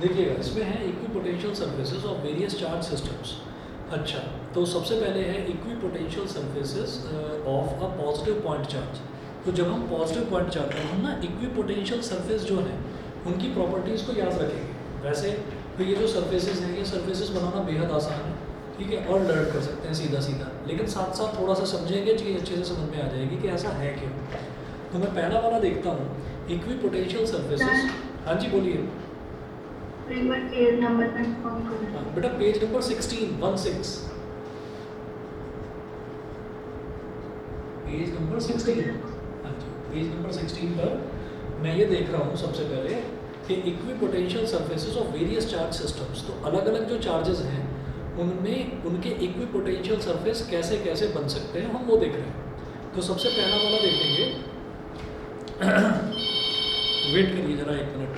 देखिएगा इसमें है equipotential surfaces of various charge systems. अच्छा, तो सबसे पहले है equipotential surfaces of a positive point charge. तो जब हम पॉजिटिव पॉइंट चार्ज हैं हम ना इक्विपोटेंशियल सरफेस जो है उनकी प्रॉपर्टीज़ को याद रखेंगे। वैसे तो ये जो सर्फेसेस हैं ये सर्फेसेस बनाना बेहद आसान है, ठीक है, और लर्न कर सकते हैं सीधा सीधा, लेकिन साथ साथ थोड़ा सा समझेंगे चीज़ अच्छे से समझ में आ जाएगी कि ऐसा है क्यों। तो मैं पहला वाला देखता हूँ, इक्विपोटेंशियल सर्फेसेस। हाँ जी बोलिए। एक बार पेज नंबर कंफर्म करो। बेटा पेज नंबर 16 पेज नंबर 16। हाँ जी, पेज नंबर 16 पर मैं ये देख रहा हूँ सबसे पहले कि equipotential surfaces of various charge systems. तो अलग अलग जो चार्जेस हैं उनमें उनके इक्विपोटेंशियल सरफेस कैसे कैसे बन सकते हैं हम वो देख रहे हैं। तो सबसे पहला वाला देखेंगे। वेट करिए जरा 1 मिनट।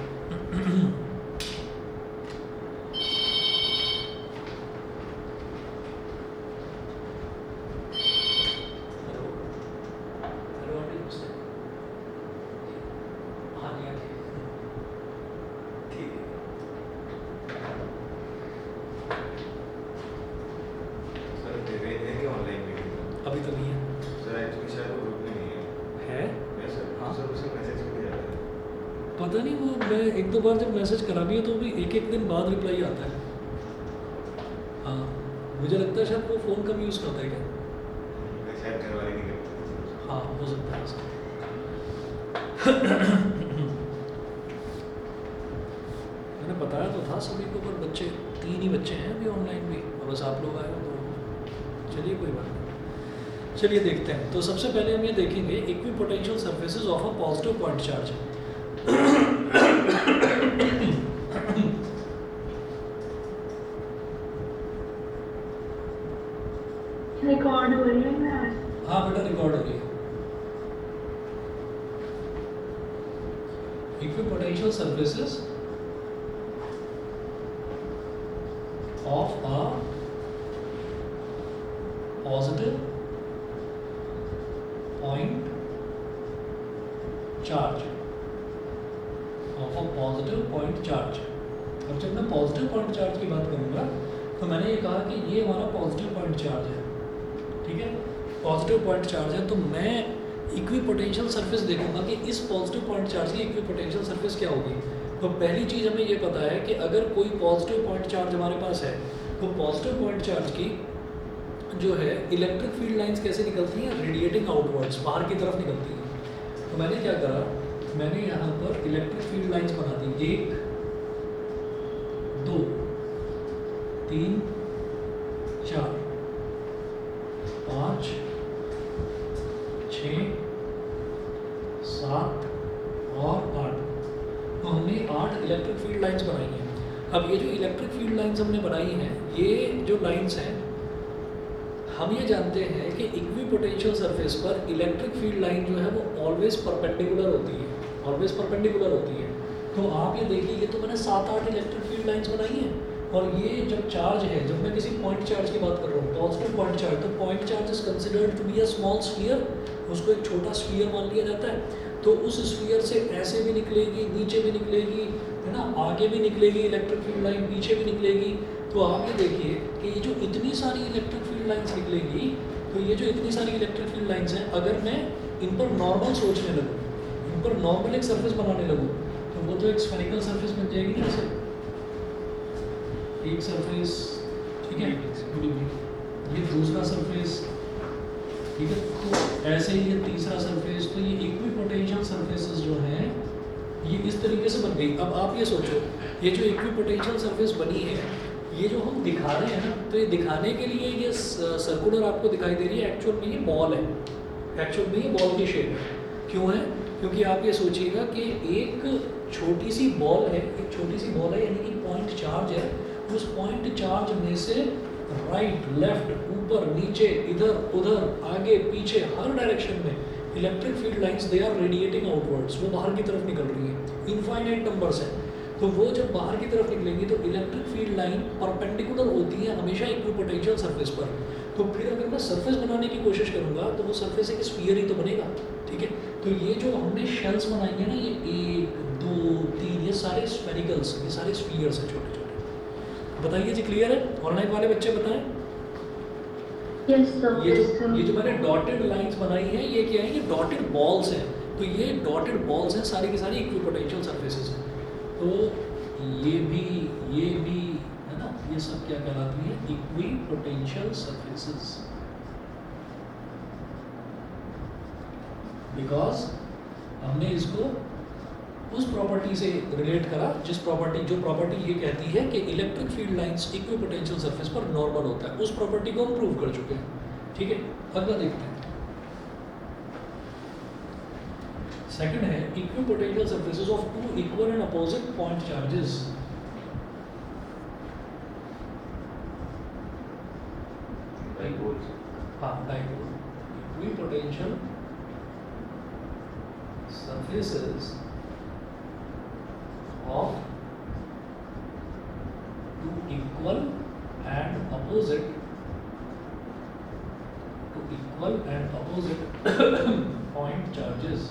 अभी तो नहीं है सर, एक्चुअली शायद वो ग्रुप में नहीं है। है यस सर। हाँ। सर उसे मैसेज करके जाता है। पता नहीं, वो मैं 1-2 बार जब मैसेज करा भी है तो भी 1-1 दिन बाद रिप्लाई आता है। हाँ, मुझे लगता है शायद वो फ़ोन कम यूज़ करता है क्या। शायद घर वाले नहीं करते। हाँ हो सकता है ऐसा। मैंने बताया तो था सभी को, पर बच्चे 3 ही बच्चे हैं अभी ऑनलाइन भी, और बस आप लोग आए हो तो चलिए कोई बात नहीं। चलिए देखते हैं। तो सबसे पहले हम ये देखेंगे equipotential surfaces of a positive point charge. Record हो रही है ना। हाँ बेटा रिकॉर्ड हो रही है। Equipotential surfaces of a positive point charge, of a positive point charge. अब जब मैं पॉजिटिव पॉइंट चार्ज की बात करूंगा तो मैंने ये कहा कि ये हमारा पॉजिटिव पॉइंट चार्ज है, ठीक है, पॉजिटिव पॉइंट चार्ज है। तो मैं इक्विपोटेंशियल सरफेस देखूंगा कि इस पॉजिटिव पॉइंट चार्ज की इक्विपोटेंशियल सरफेस क्या होगी। तो पहली चीज़ हमें ये पता है कि अगर कोई पॉजिटिव पॉइंट चार्ज हमारे पास है तो पॉजिटिव पॉइंट चार्ज की जो है इलेक्ट्रिक फील्ड लाइंस कैसे निकलती हैं, रेडिएटिंग आउटवर्ड्स, बाहर की तरफ निकलती हैं। तो मैंने क्या करा, मैंने यहाँ पर इलेक्ट्रिक फील्ड लाइंस बना दी, 1 2 3 4 5 6 7 और 8। तो हमने 8 इलेक्ट्रिक फील्ड लाइंस बनाई हैं। अब ये जो इलेक्ट्रिक फील्ड लाइंस हमने बनाई हैं, ये जो लाइंस हैं हम ये जानते हैं कि इक्विपोटेंशियल सरफेस पर इलेक्ट्रिक फील्ड लाइन जो है वो ऑलवेज परपेंडिकुलर होती है, ऑलवेज परपेंडिकुलर होती है। तो आप ये देखिए, तो मैंने 7-8 इलेक्ट्रिक फील्ड लाइंस बनाई हैं। और ये जब चार्ज है, जब मैं किसी पॉइंट चार्ज की बात कर रहा हूँ, पॉजिटिव पॉइंट चार्ज, तो point charge is considered to be a small sphere, उसको एक छोटा स्फीयर मान लिया जाता है। तो उस स्फीयर से ऐसे भी निकलेगी, नीचे भी निकलेगी, है ना, आगे भी निकलेगी इलेक्ट्रिक फील्ड लाइन, पीछे भी निकलेगी। तो आप ये देखिए कि ये जो इतनी सारी इलेक्ट्रिक फील्ड लाइंस निकलेंगी, तो ये जो इतनी सारी इलेक्ट्रिक फील्ड लाइंस हैं, अगर मैं इन पर नॉर्मल सोचने लगूँ, इन पर नॉर्मल एक सरफेस बनाने लगूँ, तो वो तो एक स्फेरिकल सरफेस बन जाएगी ना। जैसे एक सरफेस, ठीक है, ये दूसरा सरफेस, ठीक है, तो ऐसे ही ये तीसरा सरफेस। तो ये इक्विपोटेंशियल सरफेसेस जो हैं ये इस तरीके से बन गई। अब आप ये सोचो, ये जो इक्विपोटेंशियल सरफेस बनी है, ये जो हम दिखा रहे हैं ना, तो ये दिखाने के लिए ये सर्कुलर आपको दिखाई दे रही है, एक्चुअल में ये बॉल है, एक्चुअल में ये बॉल की शेप है। क्यों है? क्योंकि आप ये सोचिएगा कि एक छोटी सी बॉल है, एक छोटी सी बॉल है, यानी कि पॉइंट चार्ज है। उस पॉइंट चार्ज में से राइट, लेफ्ट, ऊपर, नीचे, इधर उधर, आगे पीछे, हर डायरेक्शन में electric field lines they are radiating outwards, वो बाहर की तरफ निकल रही है। इनफाइनाइट नंबर्स हैं, तो वो जब बाहर की तरफ निकलेंगी तो इलेक्ट्रिक फील्ड लाइन परपेंडिकुलर होती है हमेशा इक्विपोटेंशियल सरफेस पर। तो फिर अगर मैं सरफेस बनाने की कोशिश करूंगा तो वो सरफेस एक स्फीयर ही तो बनेगा, ठीक है। तो ये जो हमने शेल्स बनाई है ना, ये 1 2 3, ये सारे स्फेरिकल पार्टिकल्स, ये सारे स्फीयर्स हैं छोटे छोटे। बताइए जी, क्लियर है? ऑनलाइन वाले बच्चे बताएं। Yes, sir. ये Yes, जो sir. मैंने डॉटेड लाइंस बनाई हैं, ये क्या है? ये डॉटेड बॉल्स हैं। तो ये डॉटेड बॉल्स हैं, सारी की सारी इक्विपोटेंशियल सरफेसेस हैं। तो ये भी है ना, ये सब क्या कहलाती है? Equipotential surfaces. बिकॉज हमने इसको उस प्रॉपर्टी से रिलेट करा जो प्रॉपर्टी ये कहती है कि electric field lines equipotential surface पर नॉर्मल होता है। उस प्रॉपर्टी को हम प्रूव कर चुके हैं। ठीक है, अगला देखते हैं। सेकंड है equipotential surfaces of two equal and opposite point charges. Dipoles. हाँ, dipole. Equipotential surfaces of two equal and opposite point charges.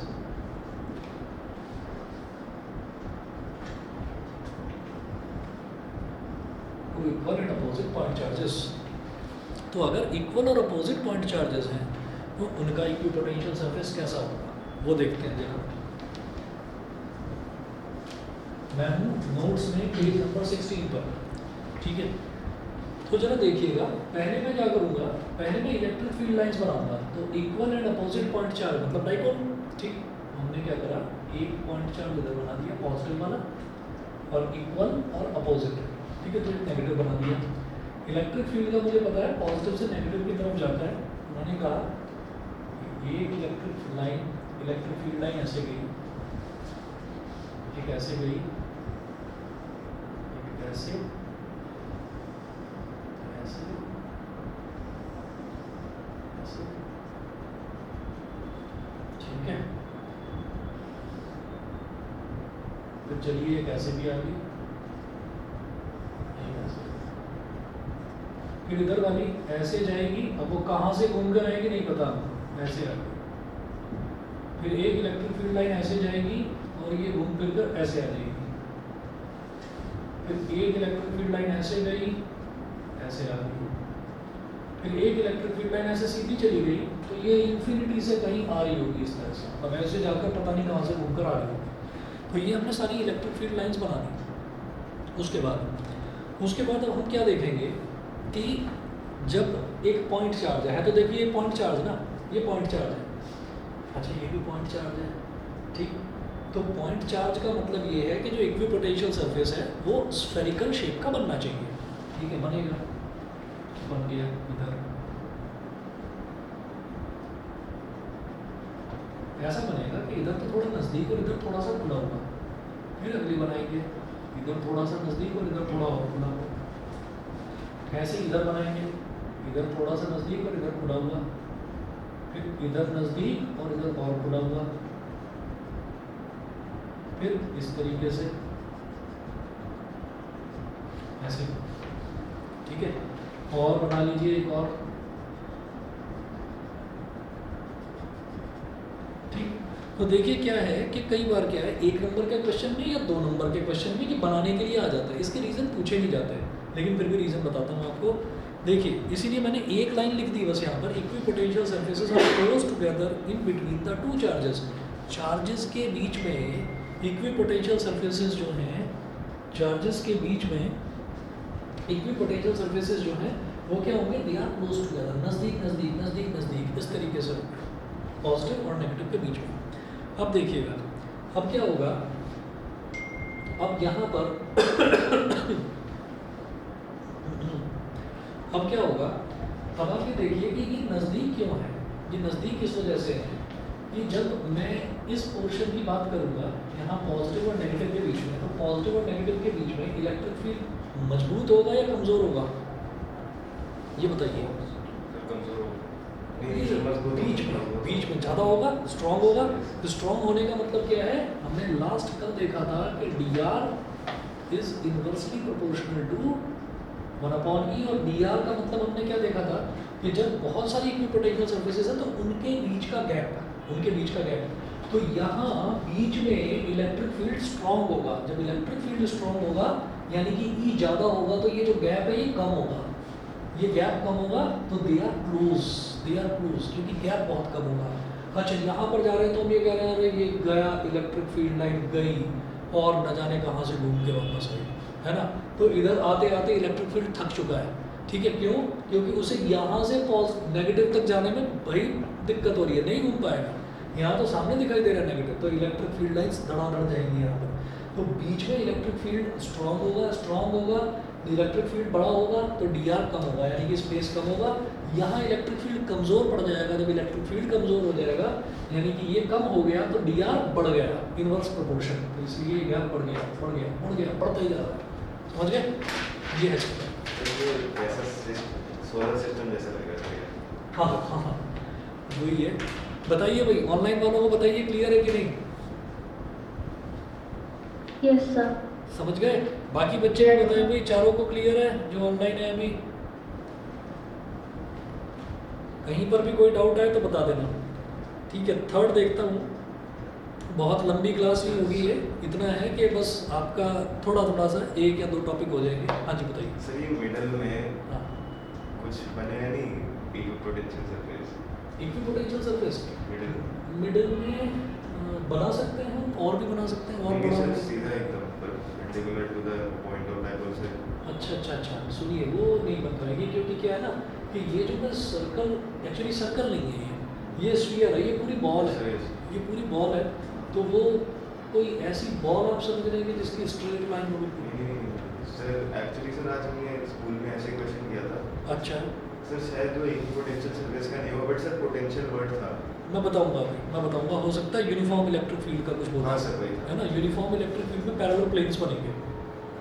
Two equal and opposite point charges. तो अगर इक्वल और अपोजिट पॉइंट चार्जेस हैं तो उनका equipotential surface कैसा होगा वो देखते हैं। देखो, मैं हूँ नोट्स में पेज नंबर 16 पर। ठीक है, तो जरा देखिएगा, पहले मैं क्या करूँगा, पहले मैं इलेक्ट्रिक फील्ड लाइंस बनाऊंगा। तो equal and opposite point charge मतलब डाइपोल। ठीक, हमने क्या करा, एक पॉइंट चार्ज इधर बना दिया पॉजिटिव वाला, और इक्वल और अपोजिट। ठीक है, तो नेगेटिव बना दिया। इलेक्ट्रिक फील्ड का मुझे पता है पॉजिटिव से नेगेटिव की तरफ जाता है। उन्होंने कहा एक इलेक्ट्रिक फील्ड लाइन ऐसे गई, एक ऐसे गई, एक ऐसे, ऐसे, ऐसे। ठीक है, फिर चलिए एक ऐसे भी आ गई, फिर इधर वाली ऐसे जाएगी। अब वो कहाँ से घूम कर आएगी नहीं पता, ऐसे आ गई। फिर एक इलेक्ट्रिक फील्ड लाइन ऐसे जाएगी और ये घूम फिर कर ऐसे आ जाएगी। फिर एक इलेक्ट्रिक फील्ड लाइन ऐसे गई, ऐसे आ गई। फिर एक इलेक्ट्रिक फील्ड लाइन ऐसे सीधी चली गई, तो ये इन्फिनिटी से कहीं आ रही होगी इस तरह से। अब ऐसे जाकर पता नहीं कहाँ से घूम कर आ रही होगी। तो ये हमने सारी इलेक्ट्रिक फील्ड लाइन्स बना दी। उसके बाद अब हम क्या देखेंगे कि जब एक पॉइंट चार्ज है, तो देखिए ये पॉइंट चार्ज ना, ये पॉइंट चार्ज है। अच्छा, ये भी पॉइंट चार्ज है। ठीक, तो पॉइंट चार्ज का मतलब ये है कि जो इक्विपोटेंशियल सरफेस है वो स्फेरिकल शेप का बनना चाहिए। ठीक है, बनेगा, बन गया। इधर ऐसा बनेगा कि इधर तो थोड़ा नज़दीक और इधर थोड़ा सा खुला हुआ। फिर अगली बनाएंगे, इधर थोड़ा सा नज़दीक और इधर थोड़ा और खुला हुआ। ऐसे इधर बनाएंगे, इधर थोड़ा सा नज़दीक और इधर खुला हुआ। फिर इधर नज़दीक और इधर और खुला हुआ। फिर इस तरीके से ऐसे। ठीक है, और बना लीजिए एक और। ठीक, तो देखिए क्या है कि कई बार क्या है, एक नंबर के क्वेश्चन में या 2 नंबर के क्वेश्चन में कि बनाने के लिए आ जाता है, इसके रीज़न पूछे नहीं जाते हैं, लेकिन फिर भी रीज़न बताता हूँ आपको। देखिए, इसीलिए मैंने एक लाइन लिख दी बस यहाँ पर, equipotential surfaces are close together in between the two charges. Charges के बीच में इक्विपोटेंशियल सरफेसेस जो हैं, चार्जेस के बीच में इक्विपोटेंशियल सरफेसेस जो हैं वो क्या होंगे, दे आर क्लोज टुगेदर, नज़दीक नज़दीक नज़दीक नज़दीक, इस तरीके से पॉजिटिव और नेगेटिव के बीच में। अब देखिएगा, अब क्या होगा, अब यहाँ पर अब क्या होगा, अब आप ये देखिए कि ये नज़दीक क्यों है। ये नज़दीक इस वजह से है कि जब मैं इस पोर्शन की बात करूँगा यहाँ पॉजिटिव और नेगेटिव के बीच में, तो पॉजिटिव और नेगेटिव के बीच में इलेक्ट्रिक फील्ड मजबूत होगा या कमज़ोर होगा, ये बताइए। कमजोर बीच में ज़्यादा होगा, स्ट्रॉन्ग होगा। तो स्ट्रॉन्ग होने का मतलब क्या है, हमने लास्ट कल देखा था कि dr is inversely proportional to 1/e, और dr का मतलब हमने क्या देखा था कि जब बहुत सारी इक्विपोटेंशियल सरफेसेस हैं तो उनके बीच का गैप, तो यहाँ बीच में इलेक्ट्रिक फील्ड स्ट्रॉन्ग स्ट्रॉन्ग होगा, जब इलेक्ट्रिक फील्ड स्ट्रॉन्ग होगा यानी कि ई ज़्यादा होगा तो ये जो गैप है ये कम होगा, ये गैप कम होगा तो दे आर क्लोज, क्योंकि गैप बहुत कम होगा। अच्छा यहाँ पर जा रहे हैं तो हम ये कह रहे हैं अरे ये गया इलेक्ट्रिक फील्ड लाइन गई और न जाने कहाँ से घूम के वापस आई, है ना। तो इधर आते आते इलेक्ट्रिक फील्ड थक चुका है, ठीक है। क्यों? क्योंकि उसे यहाँ से नेगेटिव तक जाने में भाई दिक्कत हो रही है, नहीं घूम पाएगा। यहाँ तो सामने दिखाई दे रहा है नेगेटिव, तो इलेक्ट्रिक फील्ड लाइन्स धड़ाधड़ जाएंगी यहाँ पर। तो बीच में इलेक्ट्रिक फील्ड स्ट्रॉन्ग होगा, इलेक्ट्रिक फील्ड बड़ा होगा तो डी आर कम होगा, यानी कि स्पेस कम होगा। यहाँ इलेक्ट्रिक फील्ड कमज़ोर पड़ जाएगा, जब इलेक्ट्रिक फील्ड कमज़ोर हो जाएगा यानी कि ये कम हो गया तो डी आर बढ़ गया, इनवर्स प्रोपोर्शन, तो इसलिए ये गैप बढ़ गया, बढ़ता ही जा रहा है। समझ गए? ये है चक्कर। सोलर सिस्टम जैसा लग रहा है। हाँ, वही है। बताइए भाई, ऑनलाइन वालों को बताइए, क्लियर है कि नहीं? Yes sir. समझ गए? बाकी बच्चे को बताएं भाई, चारों को क्लियर है जो ऑनलाइन है अभी? कहीं पर भी कोई डाउट आए तो बता देना, ठीक है। थर्ड देखता हूँ, बहुत लंबी क्लास नहीं होगी ये, इतना है कि बस आपका थोड़ा सा 1 या 2 टॉपिक हो जाएंगे। हाँ जी बताइए। सर ये मिडल में हाँ, कुछ बनेगा नहीं, equipotential surface equipotential surface middle middle में बना सकते हैं, और भी बना सकते हैं, और बना सर सकते हैं। सीधा एकदम perpendicular to the point of dipole से। अच्छा, सुनिए, वो नहीं बन पाएगी क्योंकि क्या है ना कि ये जो है सर्कल, एक्चुअली सर्कल नहीं है ये स्फीयर है, ये पूरी बॉल है, ये पूरी बॉल है। तो वो कोई ऐसी बॉल आप समझ रहे हैं कि जिसकी स्ट्रेट लाइन हो बिल्कुल। सर एक्चुअली सर आज हमने स्कूल में ऐसे क्वेश्चन किया था। अच्छा, सर शायद वो इक्विपोटेंशियल सरफेस का नहीं हुआ, बट सर पोटेंशियल वर्ड था। मैं बताऊंगा, हो सकता है यूनिफॉर्म इलेक्ट्रिक फील्ड का कुछ बोला। हाँ सर, वही था। है ना, यूनिफॉर्म इलेक्ट्रिक फील्ड में पैरेलल प्लेन्स बनेंगे,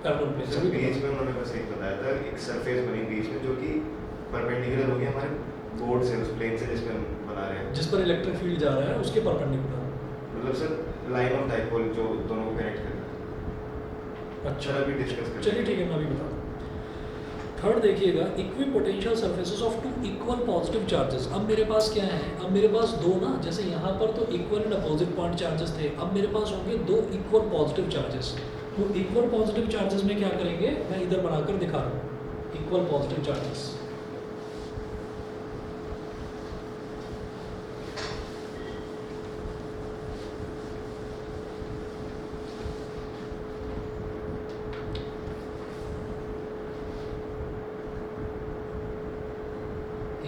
पैरेलल प्लेन्स सर सभी बीच पता। में उन्होंने बस एक बताया था, एक सरफेस बनी बीच में जो कि परपेंडिकुलर होगी हमारे बोर्ड से, उस प्लेन से जिस पे हम बना रहे हैं, जिस पर इलेक्ट्रिक फील्ड जा रहा है उसके परपेंडिकुलर। मतलब सर लाइन ऑफ डायपोल जो दोनों को कनेक्ट कर रहा है। अच्छा, अभी डिस्कस कर चलिए ठीक है, मैं अभी बता दूँ। थर्ड देखिएगा, equipotential surfaces of 2 equal positive charges. अब मेरे पास क्या है, अब मेरे पास 2 ना, जैसे यहाँ पर तो equal and opposite point charges थे, अब मेरे पास होंगे 2 इक्वल पॉजिटिव चार्जेस। तो इक्वल पॉजिटिव चार्जेस में क्या करेंगे, मैं इधर बनाकर दिखा रहा हूँ, equal positive charges.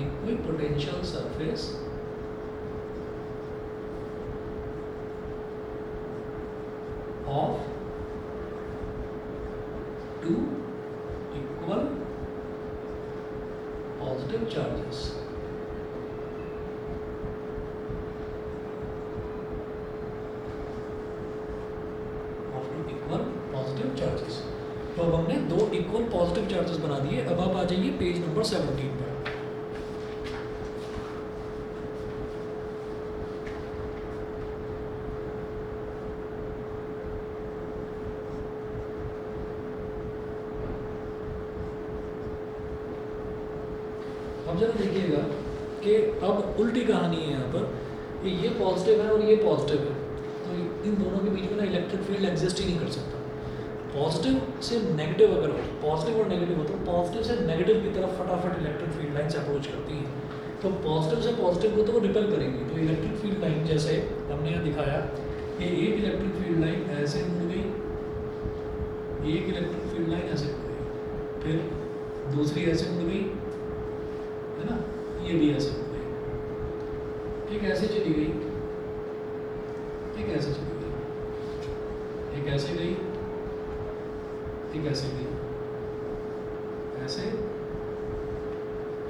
Equipotential surface of 2 equal positive charges. Of 2 equal positive charges. तो अब हमने 2 इक्वल पॉजिटिव चार्जेस बना दिए। अब आप आ जाइए पेज नंबर 17 पर। अब जरा देखिएगा कि अब उल्टी कहानी है यहाँ पर कि ये पॉजिटिव है और ये पॉजिटिव है, तो इन दोनों के बीच में ना इलेक्ट्रिक फील्ड एग्जिस्ट ही नहीं कर सकता। पॉजिटिव से नेगेटिव अगर हो, पॉजिटिव और नेगेटिव हो, तो पॉजिटिव से नेगेटिव की तरफ फटाफट इलेक्ट्रिक फील्ड लाइन्स अप्रोच करती हैं। तो पॉजिटिव से पॉजिटिव को तो वो रिपेल करेंगी। तो इलेक्ट्रिक फील्ड लाइन जैसे हमने यहाँ दिखाया कि एक इलेक्ट्रिक फील्ड लाइन ऐसे मुड़ गई, एक इलेक्ट्रिक फील्ड लाइन ऐसे मुड़ गई, फिर दूसरी ऐसे मुड़ गई, है ना, ये भी ऐसे हो गई, एक ऐसे चली गई, एक ऐसे चली गई, एक ऐसे गई, एक ऐसे गई, ऐसे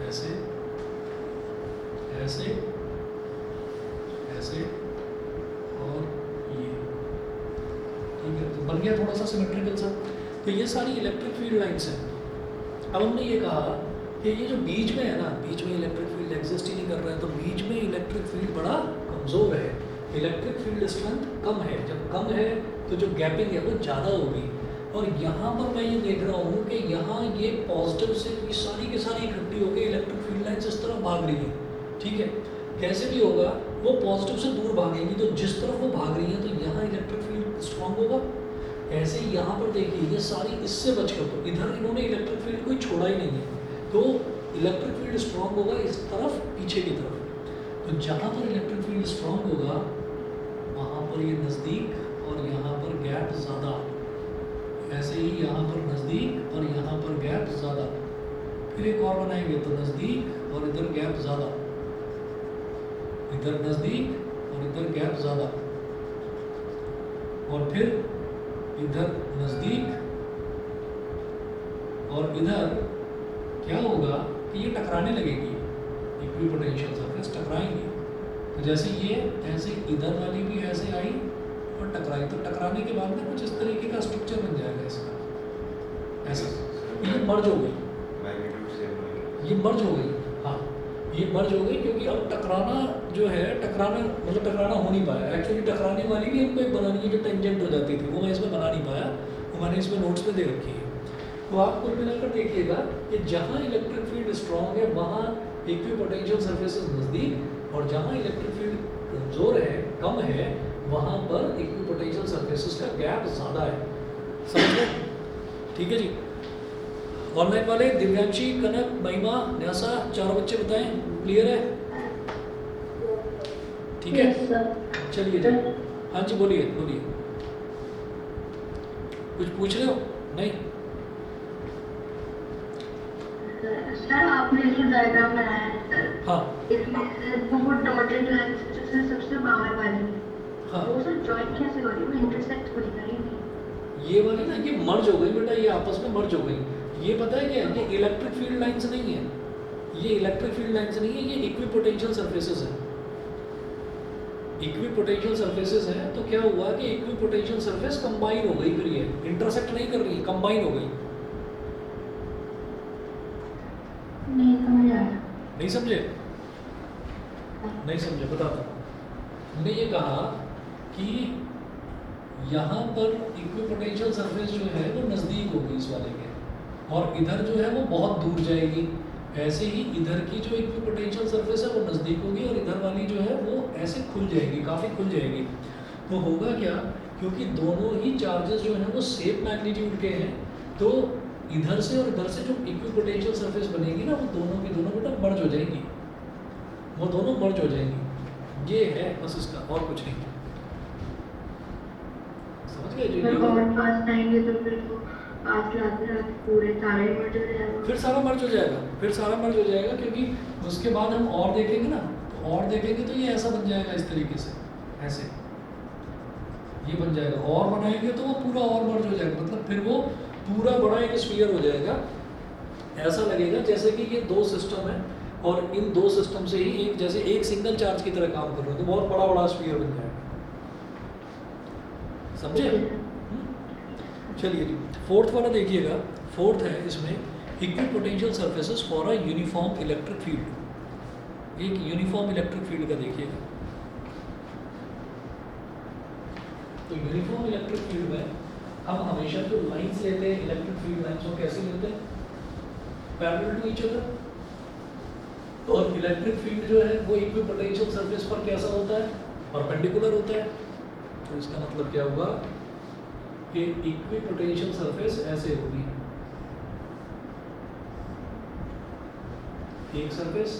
ऐसे ऐसे ऐसे और ये, ठीक है। तो बन गया थोड़ा सा सिमेट्रिकल सा। तो ये सारी इलेक्ट्रिक फील्ड लाइन्स हैं। अब हमने ये कहा कि ये जो बीच में है ना, बीच में इलेक्ट्रिक फील्ड एग्जिस्ट ही नहीं कर रहा है, तो बीच में इलेक्ट्रिक फील्ड बड़ा कमज़ोर है, इलेक्ट्रिक फील्ड स्ट्रेंथ कम है। जब कम है तो जो गैपिंग है वो ज़्यादा होगी। और यहाँ पर मैं ये देख रहा हूँ कि यहाँ ये पॉजिटिव से ये सारी की सारी इकट्ठी होकर इलेक्ट्रिक फील्ड लाइन्स इस तरफ भाग रही है, ठीक है। कैसे भी होगा वो पॉजिटिव से दूर भागेंगी, तो जिस तरफ वो भाग रही है तो यहाँ इलेक्ट्रिक फील्ड स्ट्रॉन्ग होगा। ऐसे ही यहाँ पर देखिए ये सारी इससे बच के, तो इधर इन्होंने इलेक्ट्रिक फील्ड कोई छोड़ा ही नहीं है, तो इलेक्ट्रिक फील्ड स्ट्रांग होगा इस तरफ पीछे की तरफ। तो जहाँ पर इलेक्ट्रिक फील्ड स्ट्रांग होगा वहाँ पर ये नज़दीक और यहाँ पर गैप ज़्यादा, ऐसे ही यहाँ पर नज़दीक और यहाँ पर गैप ज़्यादा। फिर एक और बनाएंगे तो नज़दीक और इधर गैप ज़्यादा, इधर नज़दीक और इधर गैप ज़्यादा, और फिर इधर नज़दीक और इधर क्या होगा कि ये टकराने लगेगी, इक्विपोटेंशियल सरफेस टकराएंगी। तो जैसे ये ऐसे इधर वाली भी ऐसे आई और टकराई, तो टकराने के बाद में कुछ इस तरीके का स्ट्रक्चर बन जाएगा इसका, ऐसा। ये मर्ज हो गई, मैग्नीट्यूड सेम होगी। ये मर्ज हो गई, हाँ ये मर्ज हो गई, क्योंकि अब टकराना जो है, टकराना मतलब टकराना हो नहीं पाया। एक्चुअली टकराने वाली भी हमको एक बनानी है जो टेंजेंट हो जाती थी, वो मैं इसमें बना नहीं पाया, वो मैंने इसमें नोट्स में दे रखी है। तो आप कुल मिलाकर देखिएगा कि जहाँ इलेक्ट्रिक फील्ड स्ट्रॉन्ग है वहाँ इक्विपोटेंशियल सर्फेसेस नज़दीक, और जहाँ इलेक्ट्रिक फील्ड कमज़ोर है, कम है, वहाँ पर इक्विपोटेंशियल सर्फेसेस का गैप ज़्यादा है। समझ गए? ठीक है जी। ऑनलाइन वाले दिव्यांशी, कनक, महिमा, न्यासा, चारों बच्चे बताएं, क्लियर है? ठीक है, Yes, sir. चलिए जी। हाँ जी बोलिए बोलिए, कुछ पूछ रहे हो? नहीं? सर आपने जो डायग्राम बनाया है सर, हाँ इसमें वो डॉटेड लाइन सबसे बाहर वाली, हाँ, वो सर जॉइन कैसे हो रही है, वो इंटरसेक्ट हो रही है। ये वाली ना ये मर्ज हो गई बेटा, ये आपस में मर्ज हो गई। ये पता है क्या, ये इलेक्ट्रिक फील्ड लाइंस नहीं है, ये इलेक्ट्रिक फील्ड लाइंस नहीं है, ये इक्विपोटेंशियल सर्फेसेस है। इक्विपोटेंशियल सर्फेसेस है, तो क्या हुआ कि इक्विपोटेंशियल सर्फेस कंबाइन हो गई, फिर ये इंटरसेक्ट नहीं कर रही है, कंबाइन हो गई। नहीं समझ आया। नहीं समझे? नहीं समझे, बताता हूँ। हमने ये कहा कि यहाँ पर इक्विपोटेंशियल सरफेस जो है वो नज़दीक होगी इस वाले के, और इधर जो है वो बहुत दूर जाएगी। ऐसे ही इधर की जो इक्विपोटेंशियल सरफेस है वो नज़दीक होगी, और इधर वाली जो है वो ऐसे खुल जाएगी, काफ़ी खुल जाएगी। तो होगा क्या, क्योंकि दोनों ही चार्जेस जो हैं वो सेम मैग्नीट्यूड के हैं, तो इधर से और इधर से जो इक्विपोटेंशियल सरफेस बनेगी ना, वो दोनों की दोनों बेटा मर्ज हो जाएंगी, वो दोनों मर्ज हो जाएंगी। ये है बस इसका, और कुछ नहीं। समझ गए? जो सर और ये पास आएंगे तो फिर तो पास लाते लाते पूरे सारे मर्ज हो जाएगा। फिर सारा मर्ज हो जाएगा, फिर सारा मर्ज हो जाएगा, क्योंकि उसके बाद हम और देखेंगे ना, तो और देखेंगे तो ये ऐसा बन जाएगा, इस तरीके से ऐसे ये बन जाएगा, और बनाएंगे तो वो पूरा और मर्ज हो जाएगा, मतलब फिर वो पूरा बड़ा एक स्फीयर हो जाएगा। ऐसा लगेगा जैसे कि ये दो सिस्टम है, और इन दो सिस्टम से ही एक जैसे एक सिंगल चार्ज की तरह काम कर रहे हो, तो बहुत बड़ा बड़ा स्फीयर बन जाएगा। समझे? चलिए जी, फोर्थ वाला देखिएगा। फोर्थ है इसमें equipotential surfaces for a uniform electric field. एक यूनिफॉर्म इलेक्ट्रिक फील्ड का देखिएगा। तो यूनिफॉर्म इलेक्ट्रिक फील्ड में हम हमेशा जो लाइंस लेते हैं, इलेक्ट्रिक फील्ड लाइंस, वो कैसे लेते हैं? Parallel to each other. और इलेक्ट्रिक फील्ड जो है वो इक्विपोटेंशियल सरफेस पर कैसा होता है? परपेंडिकुलर होता है। तो इसका मतलब क्या हुआ कि इक्विपोटेंशियल सरफेस ऐसे होगी, एक सरफेस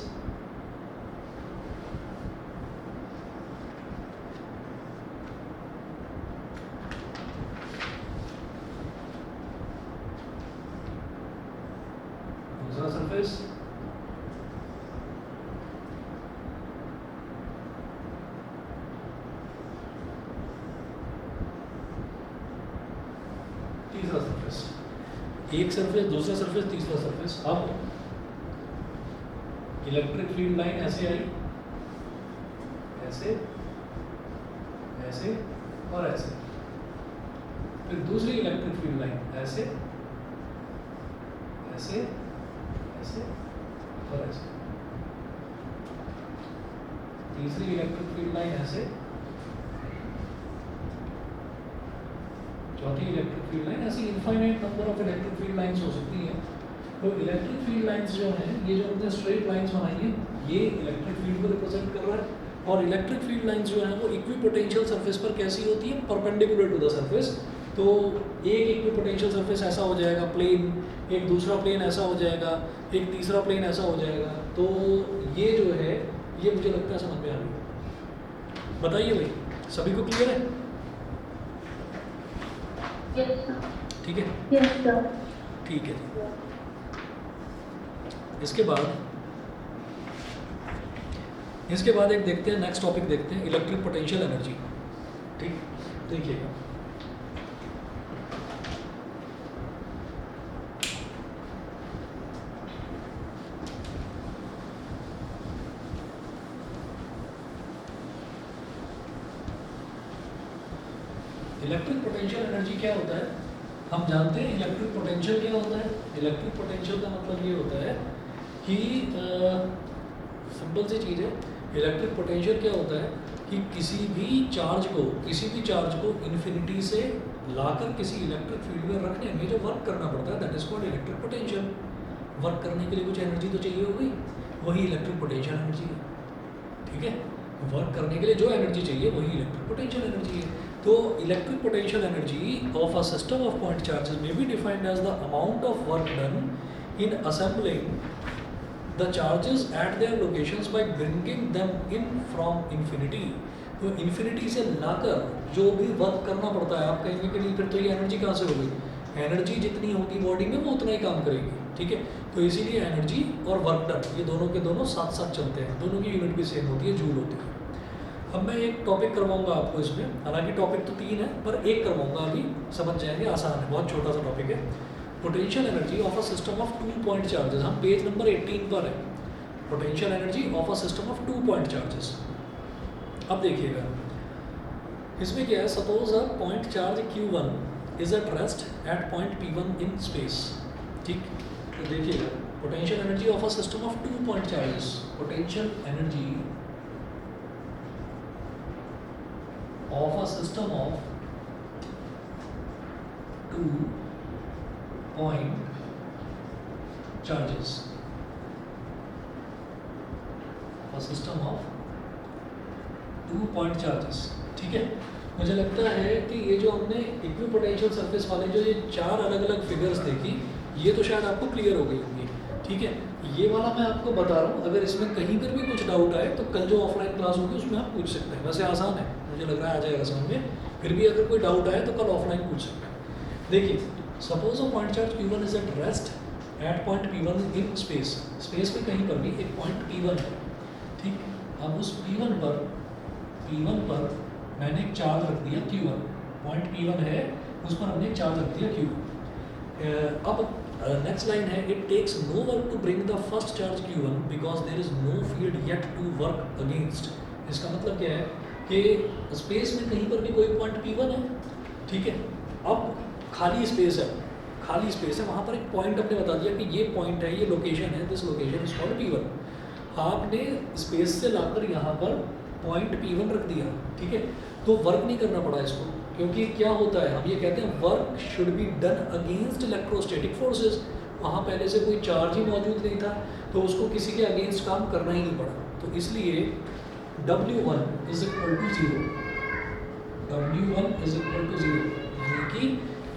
दूसरा सरफेस तीसरा सरफेस, एक सरफेस दूसरा सरफेस तीसरा सरफेस। अब इलेक्ट्रिक फील्ड लाइन ऐसे आई, ऐसे ऐसे और ऐसे, फिर दूसरी इलेक्ट्रिक फील्ड लाइन ऐसे ऐसे ऐसे और ऐसे, तीसरी इलेक्ट्रिक फील्ड लाइन ऐसे, चौथी इलेक्ट्रिक फील्ड लाइन, ऐसी infinite number of electric field lines हो सकती हैं। तो इलेक्ट्रिक फील्ड लाइंस जो हैं, ये जो हमने स्ट्रेट लाइंस बनाई है, ये इलेक्ट्रिक फील्ड को रिप्रेजेंट कर रहा है। और इलेक्ट्रिक फील्ड लाइंस जो हैं वो इक्विपोटेंशियल सरफेस पर कैसी होती है? Perpendicular to the surface. तो एक इक्विपोटेंशियल सरफेस ऐसा हो जाएगा प्लेन, एक दूसरा प्लेन ऐसा हो जाएगा, एक तीसरा प्लेन ऐसा हो जाएगा। तो ये जो है ये मुझे लगता है समझ में आ गई। बताइए भाई, सभी को क्लियर है? Yes sir. ठीक है, यस सर। ठीक है जी। इसके बाद एक देखते हैं, नेक्स्ट टॉपिक देखते हैं, इलेक्ट्रिक पोटेंशियल एनर्जी। ठीक, देखिएगा इलेक्ट्रिक पोटेंशियल एनर्जी क्या होता है। हम जानते हैं इलेक्ट्रिक पोटेंशियल क्या होता है। इलेक्ट्रिक पोटेंशियल का मतलब ये होता है कि सिंपल सी चीज़ है। इलेक्ट्रिक पोटेंशियल क्या होता है कि किसी भी चार्ज को इन्फिनिटी से लाकर किसी इलेक्ट्रिक फील्ड में रखने में जो वर्क करना पड़ता है, that is called electric potential. Work करने के लिए कुछ एनर्जी तो चाहिए होगी, वही इलेक्ट्रिक पोटेंशियल एनर्जी है। ठीक है, वर्क करने के लिए जो एनर्जी चाहिए वही इलेक्ट्रिक पोटेंशियल एनर्जी है। तो electric potential energy of a system of point charges may be defined as the amount of work done in assembling the charges at their locations by bringing them in from infinity। तो infinity से लाकर जो भी work करना पड़ता है, आप कहेंगे कि नहीं फिर तो ये एनर्जी कहाँ से हो गई। एनर्जी जितनी होगी बॉडी में वो उतना ही काम करेगी। ठीक है, तो इसीलिए एनर्जी और वर्क डन ये दोनों के दोनों साथ साथ चलते हैं, दोनों की यूनिट भी सेम होती है, जूल होती है। अब मैं एक टॉपिक करवाऊंगा आपको इसमें, हालांकि टॉपिक तो 3 है पर एक करवाऊंगा, अभी समझ जाएंगे, आसान है, बहुत छोटा सा टॉपिक है। Potential energy of a system of 2 point charges, हम पेज नंबर 18 पर है। Potential energy of a system of 2 point charges. अब देखिएगा इसमें क्या है, suppose a point charge Q1 is at rest at point P1 in space. ठीक, तो देखिएगा potential energy of a system of 2 point charges. Potential energy of a system of 2 point charges, system of 2 point charges. ठीक है, मुझे लगता है कि ये जो हमने इक्विपोटेंशियल सरफेस वाले जो ये 4 अलग अलग फिगर्स देखी, ये तो शायद आपको क्लियर हो गई होंगी। ठीक है, ये वाला मैं आपको बता रहा हूँ, अगर इसमें कहीं पर भी कुछ डाउट आए तो कल जो ऑफलाइन क्लास होगी उसमें आप पूछ सकते हैं। वैसे आसान है, मुझे लग रहा है आ जाएगा समझ में। फिर भी अगर कोई डाउट आए तो कल ऑफलाइन पूछ सकते हैं। देखिए, suppose a point charge Q1 is at rest at point P1 in space. Space में कहीं पर भी एक पॉइंट P1 है। ठीक, अब उस P1 पर मैंने एक चार्ज रख दिया Q1, पॉइंट P1 है उस पर हमने एक चार्ज रख दिया Q। अब नेक्स्ट लाइन है, it takes no work to bring the first charge Q1 because there is no field yet to work against. इसका मतलब क्या है कि स्पेस में कहीं पर भी कोई पॉइंट P1 है। ठीक है, अब खाली स्पेस है, वहाँ पर एक पॉइंट हमने बता दिया कि ये पॉइंट है, ये लोकेशन है, this location is called P1। आपने स्पेस से लाकर यहाँ पर पॉइंट P1 रख दिया। ठीक है, तो वर्क नहीं करना पड़ा इसको, क्योंकि क्या होता है, हम ये कहते हैं work should be done against electrostatic forces. वहाँ पहले से कोई चार्ज ही मौजूद नहीं था, तो उसको किसी के अगेंस्ट काम करना ही नहीं पड़ा। तो इसलिए W1 is equal to 0, W1 is equal to 0, यानी कि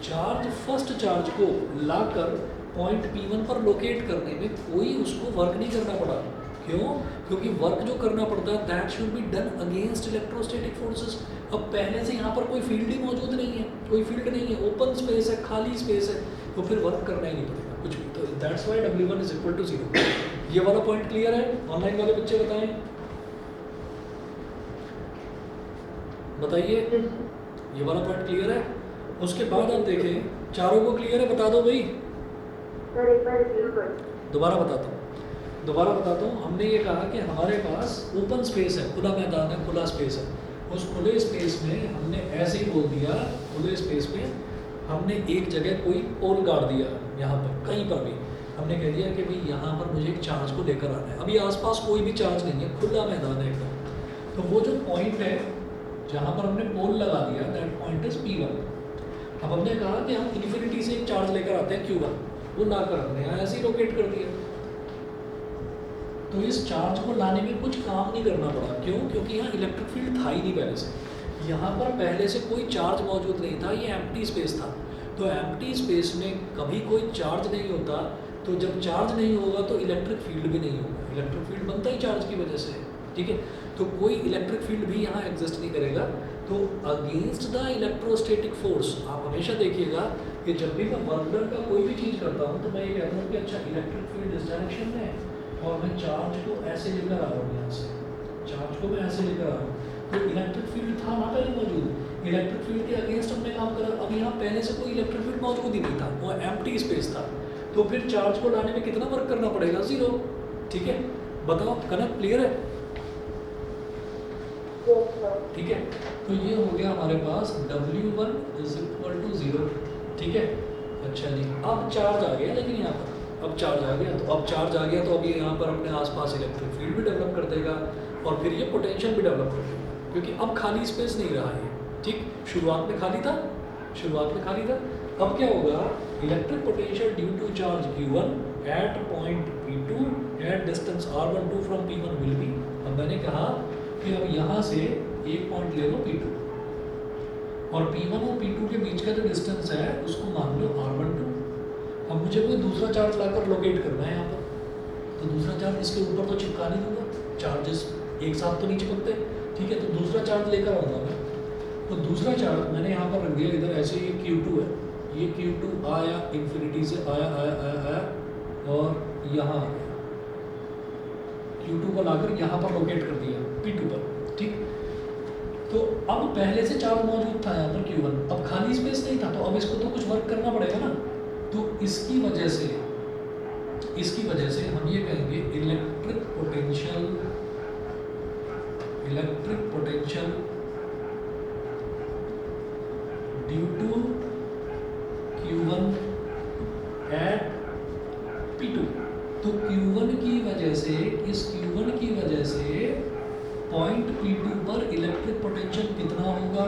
चार्ज फर्स्ट चार्ज को लाकर पॉइंट P1 पर लोकेट करने में कोई उसको वर्क नहीं करना पड़ा। क्यों? क्योंकि वर्क जो करना पड़ता है that should be done against electrostatic forces. अब पहले से यहाँ पर कोई फील्ड ही मौजूद नहीं है, कोई फील्ड नहीं है, ओपन स्पेस है, खाली स्पेस है, तो फिर वर्क करना ही नहीं पड़ेगा कुछ भी। तो that's why W1 is equal to 0। ये वाला पॉइंट क्लियर है? ऑनलाइन वाले बच्चे बताएं, बताइए ये वाला पॉइंट क्लियर है? उसके बाद आप देखें, चारों को क्लियर है? बता दो भाई। दोबारा बताता हूँ। हमने ये कहा कि हमारे पास ओपन स्पेस है, खुला मैदान है, खुला स्पेस है। उस खुले स्पेस में हमने ऐसे ही बोल दिया, खुले स्पेस में हमने एक जगह कोई पोल गाड़ दिया, यहाँ पर कहीं पर भी हमने कह दिया कि भाई यहाँ पर मुझे एक चार्ज को लेकर आना है। अभी आसपास कोई भी चार्ज नहीं है, खुला मैदान है एकदम। तो वो जो पॉइंट है जहाँ पर हमने पोल लगा दिया, दैट पॉइंट इज P1। अब हमने कहा कि हम इन्फिनिटी से एक चार्ज लेकर आते हैं Q1, वो लाकर हमने यहाँ ऐसे ही लोकेट कर दिया। तो इस चार्ज को लाने में कुछ काम नहीं करना पड़ा। क्यों? क्योंकि यहाँ इलेक्ट्रिक फील्ड था ही नहीं पहले से। यहाँ पर पहले से कोई चार्ज मौजूद नहीं था, ये एम्प्टी स्पेस था। तो एम्प्टी स्पेस में कभी कोई चार्ज नहीं होता, तो जब चार्ज नहीं होगा तो इलेक्ट्रिक फील्ड भी नहीं होगा। इलेक्ट्रिक फील्ड बनता ही चार्ज की वजह से, ठीक है। तो कोई इलेक्ट्रिक फील्ड भी यहाँ एग्जिस्ट नहीं करेगा। तो अगेंस्ट द इलेक्ट्रोस्टैटिक फोर्स आप हमेशा देखिएगा कि जब भी मैं वर्क डन का कोई भी चीज़ करता हूँ तो मैं ये कहता हूँ कि अच्छा इलेक्ट्रिक फील्ड इस डायरेक्शन में है और मैं चार्ज को ऐसे लेकर आ रहा हूँ, यहाँ से चार्ज को मैं ऐसे लेकर आ रहा हूँ। तो इलेक्ट्रिक फील्ड था ना पहले मौजूद, इलेक्ट्रिक फील्ड के अगेंस्ट हमने काम करा। अब यहाँ पहले से कोई इलेक्ट्रिक फील्ड मौजूद ही नहीं था, वो एम्प्टी स्पेस था। तो फिर चार्ज को लाने में कितना वर्क करना पड़ेगा? 0, ठीक है। बताओ कनेक्ट क्लियर है? ठीक है। तो ये हो गया हमारे पास W1 = 0, ठीक है। अच्छा जी, अब चार्ज आ गया, लेकिन यहाँ पर अब चार्ज आ गया, तो अब चार्ज आ गया तो अब ये यहाँ पर अपने आसपास इलेक्ट्रिक फील्ड भी डेवलप कर देगा और फिर ये पोटेंशियल भी डेवलप कर देगा, क्योंकि अब खाली स्पेस नहीं रहा है, ठीक। शुरुआत में खाली था, अब क्या होगा? Electric potential due to charge Q1 at point P2 at distance R12 from P1 will be. अब मैंने कहा कि अब यहाँ से एक पॉइंट ले लो P2 और P1 और P2 के बीच का जो डिस्टेंस है उसको मान लो R12। अब मुझे कोई दूसरा चार्ज लाकर लोकेट करना है यहाँ पर, तो दूसरा चार्ज इसके ऊपर तो चिपका नहीं दूंगा, चार्जेस एक साथ तो नहीं चिपकते, ठीक है। तो दूसरा चार्ज लेकर आऊँगा मैं, तो दूसरा चार्ज मैंने यहाँ पर रख दिया इधर, ऐसे ये Q2 है, ये Q2 आया इन्फिनिटी से आया और यहाँ आ गया, Q2 को लाकर यहाँ पर लोकेट कर दिया P2 पर, ठीक। तो अब पहले से चार्ज मौजूद था यहाँ पर Q1, अब खाली स्पेस नहीं था, तो अब इसको तो कुछ वर्क करना पड़ेगा ना। तो इसकी वजह से हम ये कहेंगे electric potential due to Q1 at P2। तो Q1 की वजह से, इस Q1 की वजह से पॉइंट P2 पर इलेक्ट्रिक पोटेंशियल कितना होगा?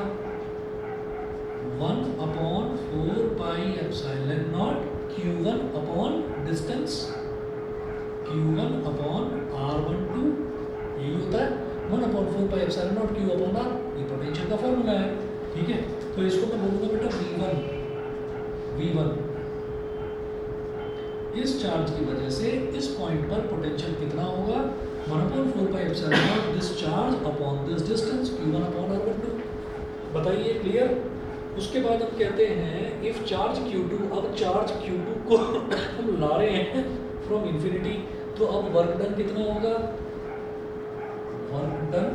1/4 pi epsilon naught Q1 upon distance, Q1 upon R12, यही होता है 1/4 pi epsilon not Q upon R, ये पोटेंशियल का फॉर्मूला है, ठीक है। तो इसको मैं बोलूँगा बेटा V1। इस चार्ज की वजह से इस पॉइंट पर पोटेंशियल कितना होगा? 1/4 pi epsilon not this charge upon this distance Q1 upon R12। बताइए क्लियर? उसके बाद हम कहते हैं इफ चार्ज Q2, अब चार्ज Q2 को हम ला रहे हैं फ्रॉम इन्फिनिटी, तो अब वर्क डन कितना होगा? Work done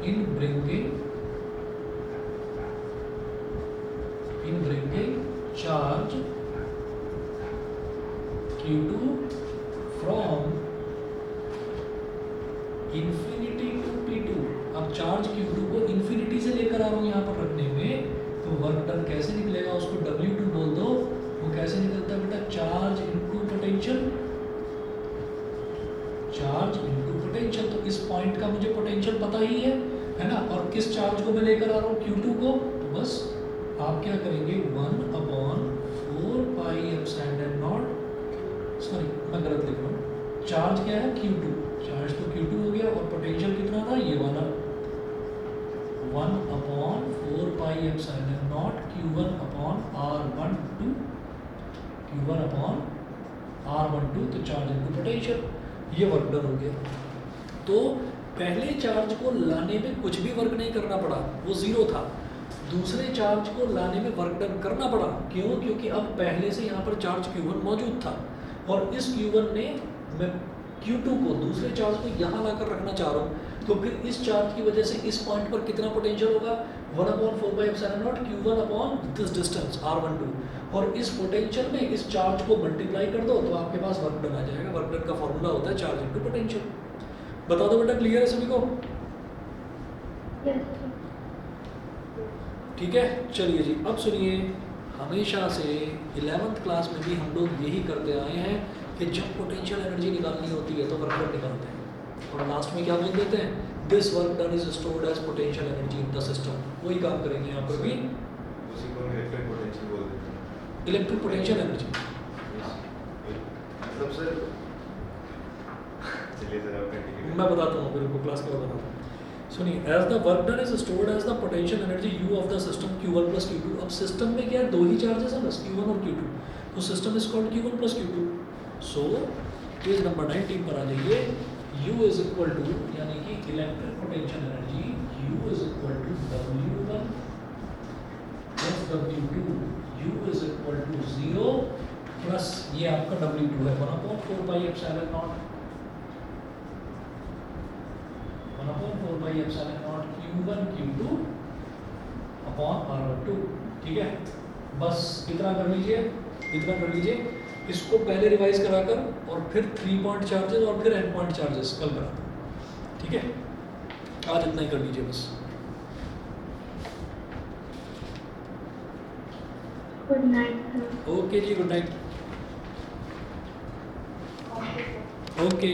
in bringing charge Q2 from infinity to P2। अब चार्ज Q2 को इन्फिनिटी से लेकर आ रहा हूँ यहाँ पर रखने में, तो वर्क डन कैसे निकलेगा? उसको W2 बोल दो। वो कैसे निकलता है बेटा? Charge into potential. तो इस पॉइंट का मुझे पोटेंशियल पता ही है ना। और किस चार्ज को मैं लेकर आ रहा हूँ? Q2 को। तो बस आप क्या करेंगे? 1/4 पाई एप्सिलॉन नॉट, सॉरी मैं गलत लिख रहा हूँ, चार्ज क्या है? Q2, चार्ज तो Q2 हो गया और पोटेंशियल कितना था? ये वाला 1/4 pi epsilon naught Q1 upon R12, तो चार्ज इनटू पोटेंशियल, ये वर्क डन हो गया। तो पहले चार्ज को लाने में कुछ भी वर्क नहीं करना पड़ा, वो 0 था। दूसरे चार्ज को लाने में वर्क डन करना पड़ा, क्यों? क्योंकि अब पहले से यहाँ पर चार्ज Q1 मौजूद था और इस Q1 ने मैं Q2 को, दूसरे चार्ज को यहाँ लाकर रखना चाह रहा हूँ। तो फिर इस चार्ज की वजह से इस पॉइंट पर कितना पोटेंशियल होगा? 1/4 pi epsilon naught Q1 upon this distance R12, और इस पोटेंशियल में इस चार्ज को मल्टीप्लाई कर दो तो आपके पास वर्क डन आ जाएगा। वर्क डन का फॉर्मूला होता है चार्ज इनटू पोटेंशियल। बता दो बेटा, क्लियर है सभी को? ठीक है, चलिए जी। अब सुनिए, हमेशा से 11th क्लास में भी हम लोग यही करते आए हैं कि जब पोटेंशियल एनर्जी निकालनी होती है तो वर्क डन निकालते हैं और लास्ट में क्या बोल देते हैं? This work done is stored as potential energy in the system. वही काम करेंगे यहाँ पर भी, उसी को इलेक्ट्रिक पोटेंशियल बोल देते हैं। Electric potential energy. मतलब सर, चलिए सर आप कंटिन्यू। मैं बताता हूँ, फिर क्लास के बाद बताता हूँ। सुनिए, as the work done is stored as the potential energy U of the system Q1 plus Q2। अब सिस्टम में क्या है, दो ही चार्जेस है बस, Q1 और Q2, तो system is called Q1 plus Q2। So page number 19 पर आ जाइए। U इज इक्वल टू, यानी कि electric potential energy U is equal to W1 plus W2, U is equal to 0 plus ये आपका W2 है 1/4 pi epsilon naught, 1/4 pi epsilon naught Q1 Q2 upon R2। ठीक है, बस इतना कर लीजिए, इतना कर लीजिए। इसको पहले रिवाइज कराकर और फिर 3 पॉइंट चार्जेस और फिर एंड पॉइंट चार्जेस कल करा। ठीक है, आज इतना ही कर लीजिए बस। Good night sir. ओके जी, good night. Okay sir. Okay.